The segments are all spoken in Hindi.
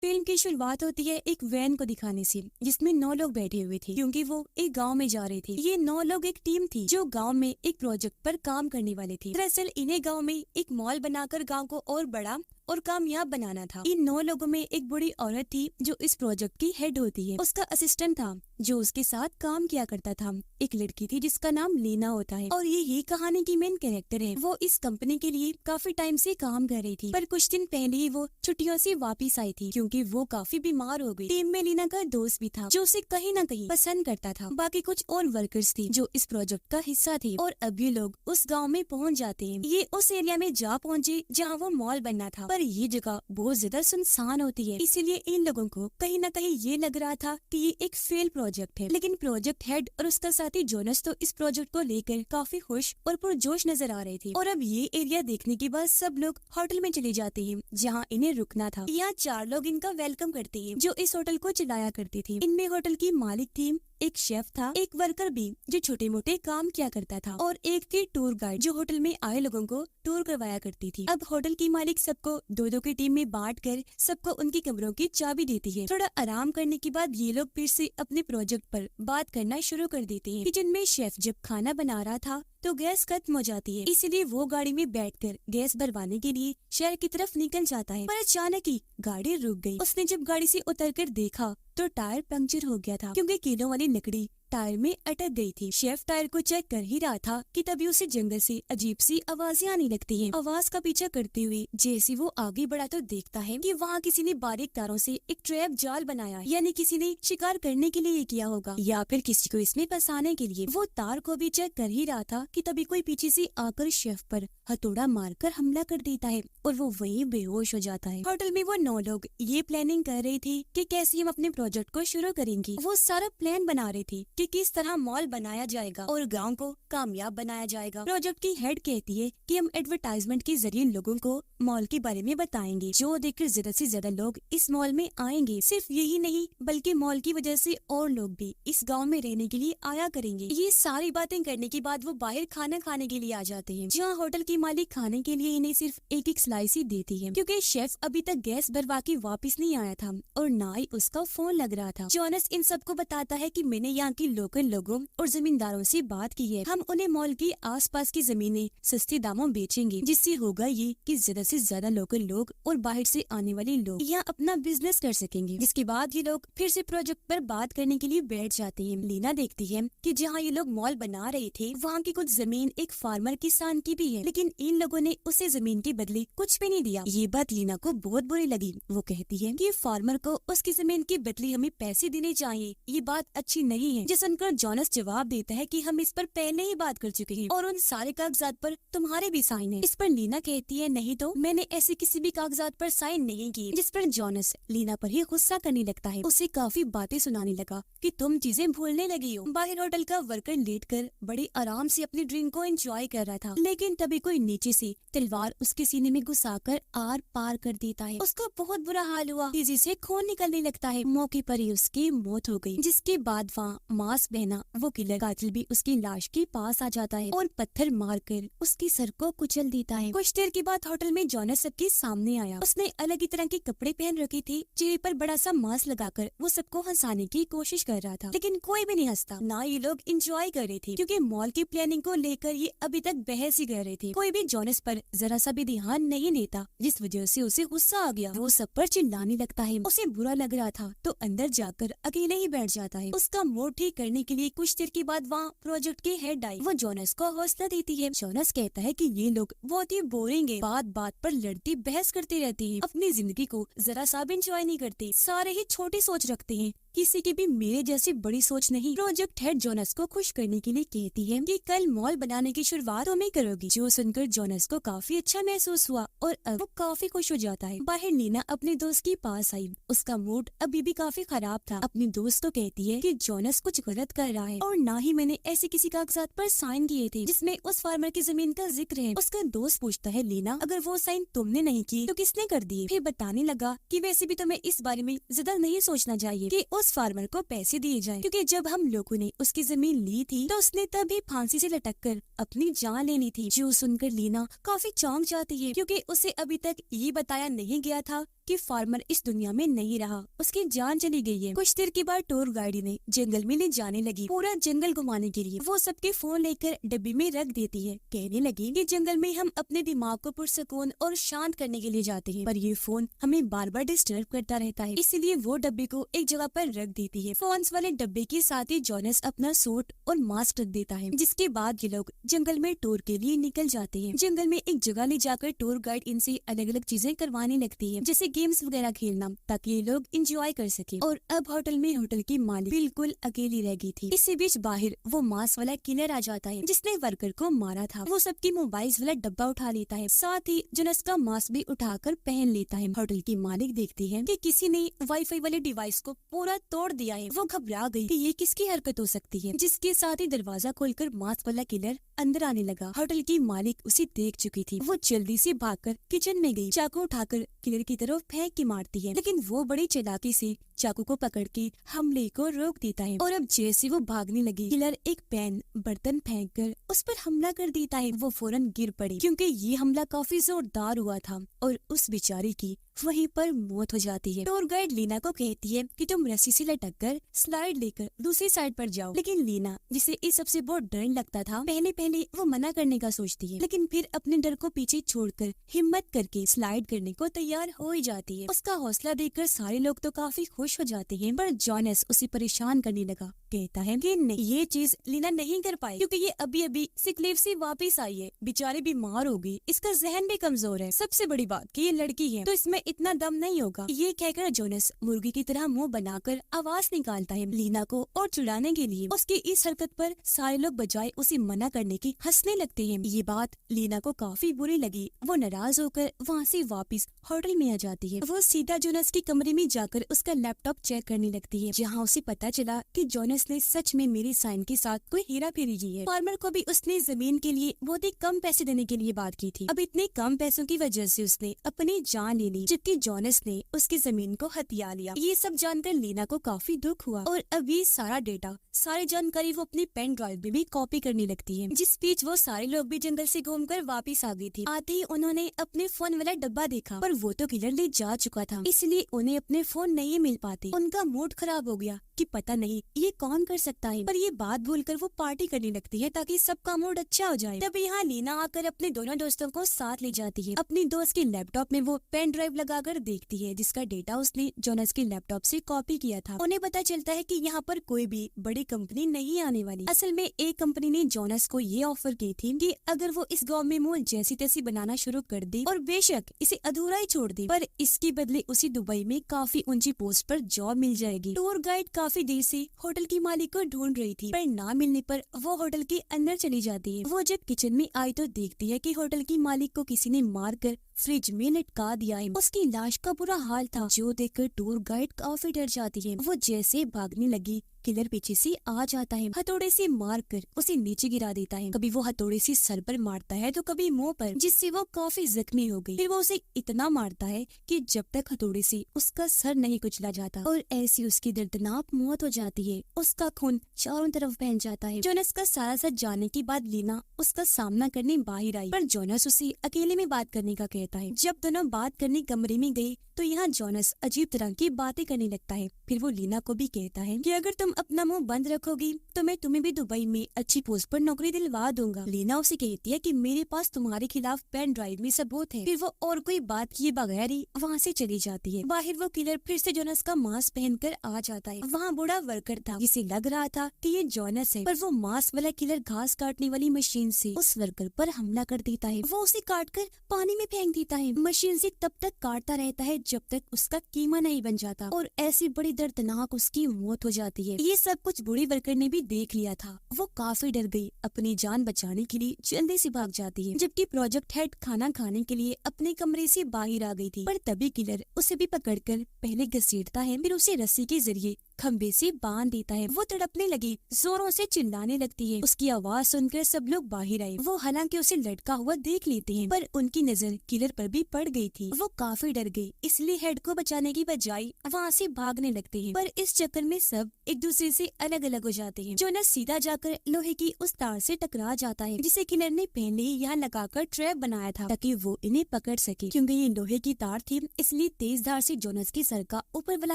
फिल्म की शुरुआत होती है एक वैन को दिखाने से जिसमें 9 लोग बैठे हुए थे क्योंकि वो एक गांव में जा रहे थे। ये 9 लोग एक टीम थी जो गांव में एक प्रोजेक्ट पर काम करने वाले थे। दरअसल इन्हें गांव में एक मॉल बनाकर गांव को और बड़ा और कामयाब बनाना था। इन 9 लोगों में एक बूढ़ी औरत थी जो इस प्रोजेक्ट की हेड होती है। उसका असिस्टेंट था जो उसके साथ काम किया करता था। एक लड़की थी जिसका नाम लीना होता है और ये कहानी की मेन कैरेक्टर है। वो इस कंपनी के लिए काफी टाइम से काम कर रही थी, पर कुछ दिन पहले ही वो छुट्टियों से वापस आई थी क्योंकि वो काफी बीमार हो गई। टीम में लीना का दोस्त भी था जो उसे कहीं न कहीं पसंद करता था। बाकी कुछ और वर्कर्स थी जो इस प्रोजेक्ट का हिस्सा थे और अब ये लोग उस गाँव में पहुँच जाते हैं। ये उस एरिया में जा पहुँचे जहाँ वो मॉल बनना था, पर ये जगह बहुत ज्यादा सुनसान होती है, इसीलिए इन लोगों को कहीं न कहीं ये लग रहा था कि ये एक फेल प्रोजेक्ट है। लेकिन प्रोजेक्ट हेड और उसका साथी जोनस तो इस प्रोजेक्ट को लेकर काफी खुश और पुरजोश नजर आ रहे थे। और अब ये एरिया देखने के बाद सब लोग होटल में चले जाते हैं जहाँ इन्हें रुकना था। यहाँ 4 लोग इनका वेलकम करते हैं जो इस होटल को चलाया करते थे। इनमें होटल की मालिक थी, एक शेफ था, एक वर्कर भी जो छोटे मोटे काम किया करता था और एक थी टूर गाइड जो होटल में आए लोगों को टूर करवाया करती थी। अब होटल की मालिक सबको दो दो की टीम में बांट कर सबको उनकी कमरों की चाबी देती है। थोड़ा आराम करने के बाद ये लोग फिर से अपने प्रोजेक्ट पर बात करना शुरू कर देते हैं। किचन में शेफ जब खाना बना रहा था तो गैस खत्म हो जाती है, इसलिए वो गाड़ी में बैठकर गैस भरवाने के लिए शहर की तरफ निकल जाता है। पर अचानक ही गाड़ी रुक गई। उसने जब गाड़ी से उतरकर देखा तो टायर पंक्चर हो गया था क्योंकि कीलों वाली लकड़ी टायर में अटक गई थी। शेफ टायर को चेक कर ही रहा था कि तभी उसे जंगल से अजीब सी आवाजें आने लगती हैं। आवाज का पीछा करते हुए जैसे वो आगे बढ़ा तो देखता है कि वहाँ किसी ने बारीक तारों से एक ट्रैप जाल बनाया है, यानी किसी ने शिकार करने के लिए ये किया होगा या फिर किसी को इसमें फंसाने के लिए। वो तार को भी चेक कर ही रहा था कि तभी कोई पीछे से आकर शेफ पर हथौड़ा मारकर हमला कर देता है और वो वहीं बेहोश हो जाता है। होटल में वो 9 लोग ये प्लानिंग कर रहे थे कि कैसे हम अपने प्रोजेक्ट को शुरू करेंगे। वो सारा प्लान बना रहे थे कि किस तरह मॉल बनाया जाएगा और गांव को कामयाब बनाया जाएगा। प्रोजेक्ट की हेड कहती है कि हम एडवर्टाइजमेंट के जरिए लोगों को मॉल के बारे में बताएंगे, जो देखकर ज्यादा से ज्यादा लोग इस मॉल में आएंगे। सिर्फ यही नहीं बल्कि मॉल की वजह से और लोग भी इस गाँव में रहने के लिए आया करेंगे। ये सारी बातें करने के बाद वो बाहर खाना खाने के लिए आ जाते हैं, जहाँ होटल की मालिक खाने के लिए इन्हें सिर्फ एक एक स्लाइस ही देती है क्योंकि शेफ अभी तक गैस भरवा के वापिस नहीं आया था और ना ही उसका फोन लग रहा था। जोनस इन सबको बताता है कि मैंने यहाँ की लोकल लोगों और जमींदारों से बात की है, हम उन्हें मॉल की आसपास की जमीनें सस्ते दामों बेचेंगे, जिससे होगा ये कि ज्यादा से ज्यादा लोकल लोग और बाहर से आने वाले लोग यहाँ अपना बिजनेस कर सकेंगे। जिसके बाद ये लोग फिर से प्रोजेक्ट पर बात करने के लिए बैठ जाते हैं। लीना देखती है कि जहाँ ये लोग मॉल बना रहे थे वहाँ की कुछ जमीन एक फार्मर किसान की भी है, लेकिन इन लोगों ने उसे जमीन के बदले कुछ भी नहीं दिया। ये बात लीना को बहुत बुरी लगी। वो कहती है कि फार्मर को उसकी जमीन के बदले हमें पैसे देने चाहिए, ये बात अच्छी नहीं है। जिस सुनकर जोनस जवाब देता है कि हम इस पर पहले ही बात कर चुके हैं और उन सारे कागजात पर तुम्हारे भी साइन है। इस पर लीना कहती है नहीं तो मैंने ऐसे किसी भी कागजात पर साइन नहीं किए। जिस पर जोनस लीना पर ही गुस्सा करने लगता है, उसे काफी बातें सुनाने लगा कि तुम चीजें भूलने लगी हो। बाहर होटल का वर्कर लेटकर बड़े आराम से अपनी ड्रिंक को एंजॉय कर रहा था, लेकिन तभी कोई नीचे से तलवार उसके सीने में घुसाकर आर पार कर देता है। उसका बहुत बुरा हाल हुआ, तेजी से खून निकलने लगता है। मौके पर ही उसकी मौत हो गई। जिसके बाद वहाँ मास्क पहना वो किलर कातिल भी उसकी लाश के पास आ जाता है और पत्थर मारकर उसके सर को कुचल देता है। कुछ देर के बाद होटल में जोनस सबके सामने आया। उसने अलग ही तरह के कपड़े पहन रखे थे, चेहरे पर बड़ा सा मास्क लगाकर वो सबको हंसाने की कोशिश कर रहा था, लेकिन कोई भी नहीं हंसता, ना ये लोग एंजॉय कर रहे थे क्योंकि मॉल की प्लानिंग को लेकर ये अभी तक बहस ही कर रहे थे। कोई भी जोनस पर जरा सा भी ध्यान नहीं देता, जिस वजह से उसे गुस्सा आ गया। वो सब पर चिल्लाने लगता है। उसे बुरा लग रहा था तो अंदर जाकर अकेले ही बैठ जाता है। उसका मूड ठीक करने के लिए कुछ देर के बाद वहाँ प्रोजेक्ट की हेड आई। वो जोनस को हौसला देती है। जोनस कहता है कि ये लोग बहुत ही बोरिंग है, बात बात पर लड़ती बहस करते रहते हैं, अपनी जिंदगी को जरा सा भी एंजॉय नहीं करते, सारे ही छोटी सोच रखते हैं, किसी की भी मेरे जैसी बड़ी सोच नहीं। प्रोजेक्ट हेड जोनस को खुश करने के लिए कहती है कि कल मॉल बनाने की शुरुआत तुम्हें करोगी। जो सुनकर जोनस को काफी अच्छा महसूस हुआ और अब वो काफी खुश हो जाता है। बाहर लीना अपने दोस्त के पास आई। उसका मूड अभी भी काफी खराब था। अपनी दोस्त को कहती है कि जोनस कुछ गलत कर रहा है और ना ही मैंने ऐसे किसी कागजात पर साइन किए थे जिसमें उस फार्मर की जमीन का जिक्र है। उसका दोस्त पूछता है लीना अगर वो साइन तुमने नहीं किए तो किसने कर दिए? फिर बताने लगा कि वैसे भी तुम्हें इस बारे में ज्यादा नहीं सोचना चाहिए कि उस फार्मर को पैसे दिए जाएं, क्योंकि जब हम लोगों ने उसकी जमीन ली थी तो उसने तभी फांसी से लटककर अपनी जान लेनी थी। जो सुनकर लीना काफी चौंक जाती है क्योंकि उसे अभी तक ये बताया नहीं गया था कि फार्मर इस दुनिया में नहीं रहा, उसकी जान चली गई है। कुछ देर के बाद टूर गाइड ने जंगल में ले जाने लगी, पूरा जंगल घुमाने के लिए। वो सबके फोन लेकर डब्बी में रख देती है, कहने लगी कि जंगल में हम अपने दिमाग को पुरसकून और शांत करने के लिए जाते हैं, पर ये फोन हमें बार बार डिस्टर्ब करता रहता है, इसलिए वो डब्बे को एक जगह पर रख देती है। फोन वाले डब्बे के साथ ही जॉनस अपना सूट और मास्क रख देता है, जिसके बाद ये लोग जंगल में टूर के लिए निकल जाते हैं। जंगल में एक जगह ले जाकर टूर गाइड इनसे अलग अलग चीजें करवाने लगती है, जैसे गेम्स वगैरह खेलना, ताकि ये लोग एंजॉय कर सके। और अब होटल में होटल की मालिक बिल्कुल अकेली रह गई थी। इसी बीच बाहर वो मास्क वाला किलर आ जाता है, जिसने वर्कर को मारा था। वो सबकी मोबाइल वाला डब्बा उठा लेता है, साथ ही जॉनस का मास्क भी उठाकर पहन लेता है। होटल की मालिक देखती है कि किसी ने वाईफाई वाले डिवाइस को पूरा तोड़ दिया है। वो घबरा गई कि ये किसकी हरकत हो सकती है, जिसके साथ ही दरवाजा खोलकर मास्क वाला किलर अंदर आने लगा। होटल की मालिक उसे देख चुकी थी। वो जल्दी से भागकर किचन में गई, चाकू उठाकर किलर की तरफ फेंक के मारती है, लेकिन वो बड़ी चालाकी से चाकू को पकड़ के हमले को रोक देता है। और अब जैसे वो भागने लगी, किलर एक पैन बर्तन फेंक कर उस पर हमला कर देता है। वो फौरन गिर पड़ी, क्योंकि ये हमला काफी जोरदार हुआ था और उस बेचारी की वहीं पर मौत हो जाती है। टूर गाइड लीना को कहती है कि तुम रस्सी से लटक कर स्लाइड लेकर दूसरी साइड पर जाओ, लेकिन लीना, जिसे इस सबसे बहुत डर लगता था, पहले पहले वो मना करने का सोचती है, लेकिन फिर अपने डर को पीछे छोड़कर हिम्मत करके स्लाइड करने को तैयार हो ही जाती है। उसका हौसला देखकर सारे लोग तो काफी खुश हो जाते हैं, पर जॉनस उसे परेशान करने लगा। कहता है कि नहीं, ये चीज लीना नहीं कर पाई, क्योंकि ये अभी अभी सिक लीव से वापस आई है, बेचारी बीमार हो गई, इसका जहन भी कमजोर है, सबसे बड़ी बात कि ये लड़की है तो इसमें इतना दम नहीं होगा। ये कहकर जॉनस मुर्गी की तरह मुंह बनाकर आवाज निकालता है लीना को और चिढ़ाने के लिए। उसकी इस हरकत पर सारे लोग बजाय उसे मना करने की हंसने लगते हैं। ये बात लीना को काफी बुरी लगी। वो नाराज होकर वहाँ से वापस होटल में आ जाती है। वो सीधा जॉनस के कमरे में जाकर उसका लैपटॉप चेक करने लगती है, जहाँ उसे पता चला कि जॉनस ने सच में मेरी साइन के साथ कोई हेरा फेरी की है। फार्मर को भी उसने जमीन के लिए बहुत ही कम पैसे देने के लिए बात की थी। अब इतने कम पैसों की वजह से उसने अपनी जान ले ली, जबकि जॉनस ने उसकी जमीन को हथिया लिया। ये सब जानकर लीना को काफी दुख हुआ और अब ये सारा डेटा, सारी जानकारी वो अपनी पेन ड्राइव में भी कॉपी करने लगती है। जिस बीच वो सारे लोग भी जंगल से घूमकर वापस आ गई थी। आते ही उन्होंने अपने फोन वाला डब्बा देखा, पर वो तो किलर ले जा चुका था, इसलिए उन्हें अपने फोन नहीं मिल पाते। उनका मूड खराब हो गया कि पता नहीं ये कौन कर सकता है, पर ये बात भूलकर वो पार्टी करने लगती है ताकि सबका मूड अच्छा हो जाए। तब यहाँ लीना आकर अपने दोनों दोस्तों को साथ ले जाती है। अपनी दोस्त के लैपटॉप में वो पेन ड्राइव लगाकर देखती है, जिसका डेटा उसने जॉनस के लैपटॉप से कॉपी किया था। उन्हें पता चलता है कि यहाँ पर कोई भी बड़ी कंपनी नहीं आने वाली। असल में एक कंपनी ने जॉनस को ये ऑफर की थी कि अगर वो इस गाँव में मॉल जैसी तैसी बनाना शुरू कर दे और बेशक इसे अधूरा ही छोड़ दे, पर इसके बदले उसे दुबई में काफी ऊंची पोस्ट पर जॉब मिल जाएगी। टूर गाइड काफी देर से होटल की मालिक को ढूंढ रही थी, पर ना मिलने पर वो होटल के अंदर चली जाती है। वो जब किचन में आई तो देखती है कि होटल की मालिक को किसी ने मारकर फ्रिज में लटका दिया है। उसकी लाश का बुरा हाल था, जो देखकर टूर गाइड काफी डर जाती है। वो जैसे भागने लगी, किलर पीछे से आ जाता है, हथौड़े से मारकर उसे नीचे गिरा देता है। कभी वो हथौड़े से सर पर मारता है तो कभी मुंह पर, जिससे वो काफी जख्मी हो गई। फिर वो उसे इतना मारता है कि जब तक हथौड़े से उसका सर नहीं कुचला जाता, और ऐसी उसकी दर्दनाक मौत हो जाती है। उसका खून चारों तरफ बह जाता है। जॉनस का सारा सच जानने के बाद लीना उसका सामना करने बाहर आई, पर जॉनस उसे अकेले में बात करने का कहता है। जब दोनों बात करने कमरे में गए तो यहाँ जॉनस अजीब तरह की बातें करने लगता है। फिर वो लीना को भी कहता है कि अगर तुम अपना मुंह बंद रखोगी तो मैं तुम्हें भी दुबई में अच्छी पोस्ट पर नौकरी दिलवा दूंगा। लीना उसे कहती है कि मेरे पास तुम्हारे खिलाफ पेन ड्राइव में सबूत है। फिर वो और कोई बात किए बगैर ही वहाँ से चली जाती है। बाहर वो किलर फिर से जॉनस का मास्क पहनकर आ जाता है। वहाँ बूढ़ा वर्कर था, जिसे लग रहा था कि ये जॉनस है, पर वो मास्क वाला किलर घास काटने वाली मशीन से उस वर्कर पर हमला कर देता है। वो उसे काटकर पानी में फेंक देता है। मशीन से तब तक काटता रहता है जब तक उसका कीमा नहीं बन जाता, और ऐसी बड़ी दर्दनाक उसकी मौत हो जाती है। ये सब कुछ बूढ़ी वर्कर ने भी देख लिया था। वो काफी डर गई, अपनी जान बचाने के लिए जल्दी से भाग जाती है, जबकि प्रोजेक्ट हेड खाना खाने के लिए अपने कमरे से बाहर आ गई थी। पर तभी किलर उसे भी पकड़कर पहले घसीटता है, फिर उसे रस्सी के जरिए खंबे से बांध देता है। वो तड़पने लगी, जोरों से चिल्लाने लगती है। उसकी आवाज सुनकर सब लोग बाहर आए। वो हालांकि उसे लटका हुआ देख लेते हैं, पर उनकी नजर किलर पर भी पड़ गई थी। वो काफी डर गई, इसलिए हेड को बचाने की बजाय वहाँ से भागने लगते हैं। पर इस चक्कर में सब एक दूसरे से अलग अलग हो जाते हैं। जोनस सीधा जाकर लोहे की उस तार से टकरा जाता है, जिसे किलर ने पहले ही यहाँ लगाकर ट्रैप बनाया था ताकि वो इन्हें पकड़ सके। क्योंकि ये लोहे की तार थी, इसलिए तेज धार से जोनस के सर का ऊपर वाला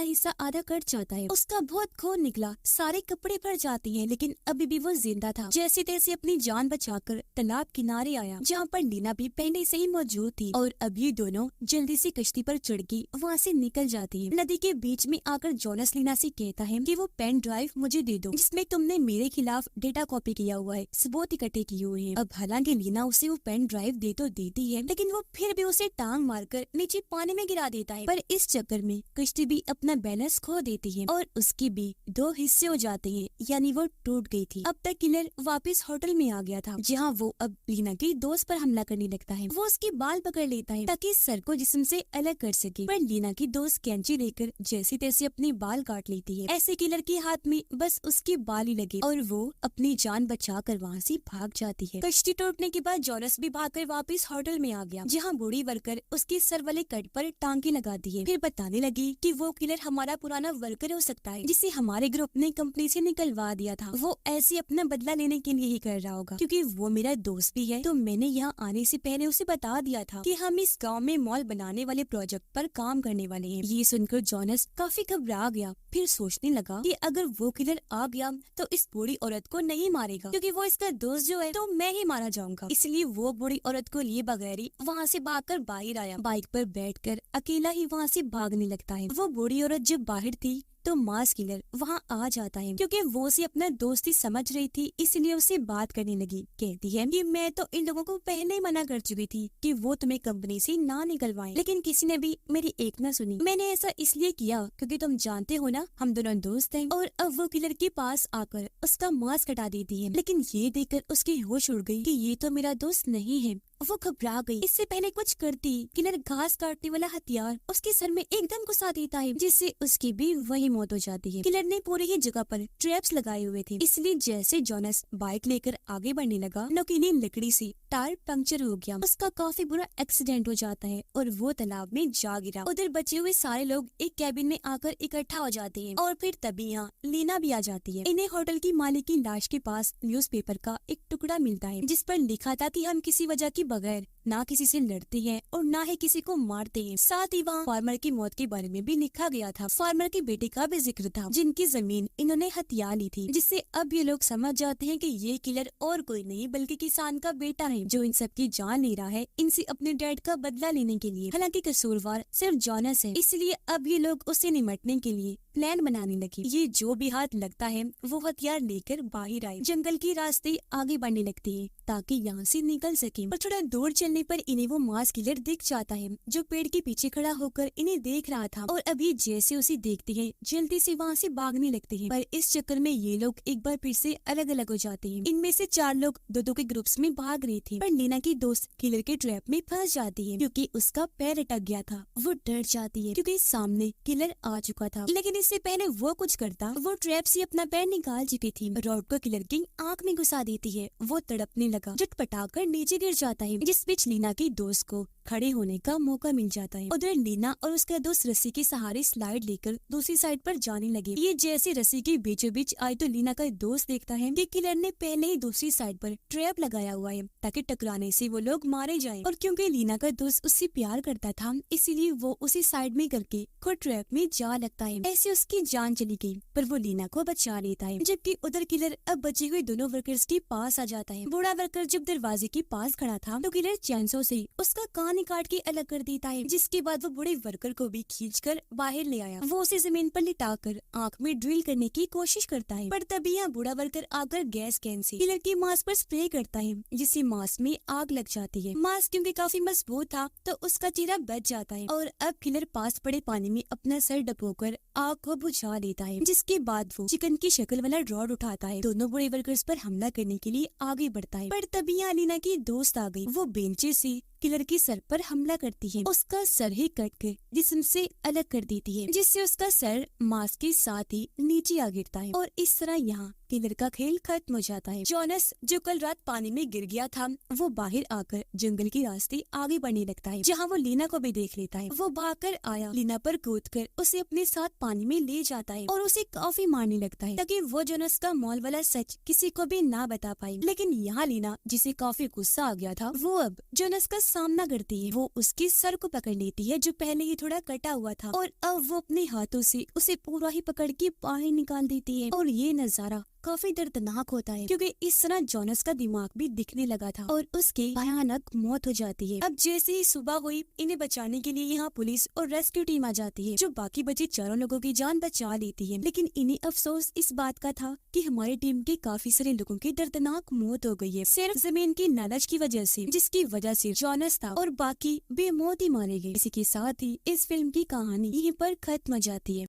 हिस्सा आधा कट जाता है। उसका बहुत खून निकला, सारे कपड़े भर जाते हैं, लेकिन अभी भी वो जिंदा था। जैसे तैसे अपनी जान बचाकर तालाब किनारे आया, जहाँ पर लीना भी पहले से ही मौजूद थी। और अब ये दोनों जल्दी से कश्ती पर चढ़ के वहाँ से निकल जाती है। नदी के बीच में आकर जोनस लीना से कहता है कि वो पेन ड्राइव मुझे दे दो, जिसमें तुमने मेरे खिलाफ डेटा कॉपी किया हुआ है, सबूत इकट्ठे किए हुए हैं। अब हालांकि लीना उसे वो पेन ड्राइव दे तो देती है, लेकिन वो फिर भी उसे टांग मारकर नीचे पानी में गिरा देता है। पर इस चक्कर में कश्ती भी अपना बैलेंस खो देती है और उसकी भी दो हिस्से हो जाते हैं, यानी वो टूट गई थी। अब तक किलर वापस होटल में आ गया था, जहाँ वो अब लीना के दोस्त पर हमला करने लगता है। वो उसके बाल पकड़ लेता है ताकि सर को जिस्म से अलग कर सके, पर लीना की दोस्त कैंची लेकर जैसे तैसे अपने बाल काट लेती है। ऐसे किलर के हाथ में बस उसके बाल ही लगे और वो अपनी जान बचाकर वहाँ से भाग जाती है। कश्ती टूटने के बाद जोनस भी भागकर वापस होटल में आ गया, जहाँ बूढ़ी वर्कर उसके सर वाले कट पर टांके लगाती है। फिर बताने लगी कि वो किलर हमारा पुराना वर्कर हो सकता है, जिसे हमारे ग्रुप ने कंपनी से निकलवा दिया था। वो ऐसे अपना बदला लेने के लिए ही कर रहा होगा, क्योंकि वो मेरा दोस्त भी है। तो मैंने यहाँ आने से पहले उसे बता दिया था कि हम इस गाँव में मॉल बनाने वाले प्रोजेक्ट पर काम करने वाले हैं। ये सुनकर जोनस काफी घबरा गया। फिर सोचने लगा कि अगर वो किलर आ गया तो इस बूढ़ी औरत को नहीं मारेगा, क्योंकि वो इसका दोस्त जो है, तो मैं ही मारा जाऊंगा। इसलिए वो बूढ़ी औरत को लिए बगैर ही वहाँ से भागकर बाहर आया। बाइक पर बैठकर अकेला ही वहाँ से भागने लगता है। वो बूढ़ी औरत जब बाहर थी तो मास किलर वहाँ आ जाता है, क्योंकि वो उसे अपना दोस्ती समझ रही थी, इसलिए उसे बात करने लगी। कहती है कि मैं तो इन लोगों को पहले ही मना कर चुकी थी कि वो तुम्हें कंपनी से ना निकलवाएं, लेकिन किसी ने भी मेरी एक न सुनी। मैंने ऐसा इसलिए किया क्योंकि तुम जानते हो ना, हम दोनों दोस्त हैं। और अब वो किलर के पास आकर उसका मास्क हटा देती है, लेकिन ये देखकर उसकी होश उड़ गई कि ये तो मेरा दोस्त नहीं है। वो घबरा गई। इससे पहले कुछ करती किलर घास काटने वाला हथियार उसके सर में एकदम घुसा देता है, जिससे उसकी भी वही मौत हो जाती है। किलर ने पूरी ही जगह पर ट्रैप्स लगाए हुए थे, इसलिए जैसे जोनस बाइक लेकर आगे बढ़ने लगा, नुकीली लकड़ी से टायर पंक्चर हो गया। उसका काफी बुरा एक्सीडेंट हो जाता है और वो तालाब में जा गिरा। उधर बचे हुए सारे लोग एक कैबिन में आकर इकट्ठा हो जाते हैं और फिर तभी यहाँ लीना भी आ जाती है। इन्हें होटल की मालिक की लाश के पास न्यूज़पेपर का एक टुकड़ा मिलता है, जिस पर लिखा था कि हम किसी वजह के बगैर ना किसी से लड़ते हैं और ना ही किसी को मारते हैं। साथ ही वहाँ फार्मर की मौत के बारे में भी लिखा गया था। फार्मर के बेटे का भी जिक्र था, जिनकी जमीन इन्होंने हथिया ली थी, जिससे अब ये लोग समझ जाते हैं कि ये किलर और कोई नहीं बल्कि किसान का बेटा है, जो इन सब की जान ले रहा है इनसे अपने डैड का बदला लेने के लिए। हालांकि कसूरवार सिर्फ जोनस है, इसलिए अब ये लोग उससे निपटने के लिए प्लान बनाने लगे। ये जो भी हाथ लगता है वो हथियार लेकर बाहर आए, जंगल के रास्ते आगे बढ़ने लगते हैं ताकि यहाँ से निकल सके। और थोड़ा दूर चलने पर इन्हें वो मास किलर दिख जाता है, जो पेड़ के पीछे खड़ा होकर इन्हें देख रहा था। और अभी जैसे उसे देखते हैं जल्दी से वहाँ से भागने लगते हैं, पर इस चक्कर में ये लोग एक बार फिर से अलग अलग हो जाते हैं। इनमें से 4 लोग दो के ग्रुप्स में भाग रहे थे, पर लीना की दोस्त किलर के ट्रैप में फंस जाती है, क्योंकि उसका पैर अटक गया था। वो डर जाती है क्योंकि सामने किलर आ चुका था, लेकिन इससे पहले वो कुछ करता, वो ट्रैप से अपना पैर निकाल चुकी थी। रॉड को किलर की आँख में घुसा देती है। वो तड़पने लगा, झटपटाकर नीचे गिर जाता है, जिस बीच लीना की दोस्त को खड़े होने का मौका मिल जाता है। उधर लीना और उसका दोस्त रस्सी के सहारे स्लाइड लेकर दूसरी साइड पर जाने लगे। ये जैसे रस्सी के बीचों बीच आए तो लीना का दोस्त देखता है कि किलर ने पहले ही दूसरी साइड पर ट्रैप लगाया हुआ है ताकि टकराने से वो लोग मारे जाएं। और क्योंकि लीना का दोस्त उससे प्यार करता था, इसीलिए वो उसी साइड में करके खुद ट्रैप में जा लगता है। ऐसे उसकी जान चली गई, पर वो लीना को बचा लेता है। जबकि उधर किलर अब बचे हुए दोनों वर्कर्स के पास आ जाता है। बूढ़ा वर्कर जब दरवाजे के पास खड़ा था तो किलर चैनसो से उसका कान काट के अलग कर देता है, जिसके बाद वो बूढ़े वर्कर को भी खींचकर बाहर ले आया। वो उसे जमीन पर लिटाकर आंख में ड्रिल करने की कोशिश करता है, पर तभी यहाँ बूढ़ा वर्कर आकर गैस कैन से किलर की मास्क पर स्प्रे करता है, जिससे मास्क में आग लग जाती है। मास्क क्योंकि काफी मजबूत था तो उसका चेहरा बच जाता है और अब किलर पास पड़े पानी में अपना सर डुबोकर आग को बुझा लेता है, जिसके बाद वो चिकन की शक्ल वाला रॉड उठाता है, दोनों बुरे वर्कर्स पर हमला करने के लिए आगे बढ़ता है। पर तभी यहाँ लीना की दोस्त आ गई। वो बेंचे से किलर के सर पर हमला करती है, उसका सर ही कट कर जिस्म से अलग कर देती है, जिससे उसका सर मांस के साथ ही नीचे आ गिरता है और इस तरह यहाँ किलर का खेल खत्म हो जाता है। जॉनस जो कल रात पानी में गिर गया था, वो बाहर आकर जंगल के रास्ते आगे बढ़ने लगता है, जहाँ वो लीना को भी देख लेता है। वो भागकर आया लीना पर कूदकर उसे अपने साथ पानी में ले जाता है और उसे काफी मारने लगता है, ताकि वो जोनस का मॉल वाला सच किसी को भी ना बता पाए। लेकिन यहाँ लीना, जिसे काफी गुस्सा आ गया था, वो अब जोनस का सामना करती है। वो उसके सर को पकड़ लेती है, जो पहले ही थोड़ा कटा हुआ था, और अब वो अपने हाथों से उसे पूरा ही पकड़ के बाहर निकाल देती है। और ये नजारा काफी दर्दनाक होता है, क्योंकि इस तरह जॉनस का दिमाग भी दिखने लगा था और उसकी भयानक मौत हो जाती है। अब जैसे ही सुबह हुई, इन्हें बचाने के लिए यहाँ पुलिस और रेस्क्यू टीम आ जाती है, जो बाकी बचे चारों लोगों की जान बचा लेती है। लेकिन इन्हें अफसोस इस बात का था कि हमारी टीम के काफी सारे लोगों की दर्दनाक मौत हो गई है, सिर्फ जमीन की लालच की वजह से, जिसकी वजह से जॉनस था और बाकी बेमौत ही मारे गए। इसी के साथ ही इस फिल्म की कहानी यहीं पर खत्म हो जाती है।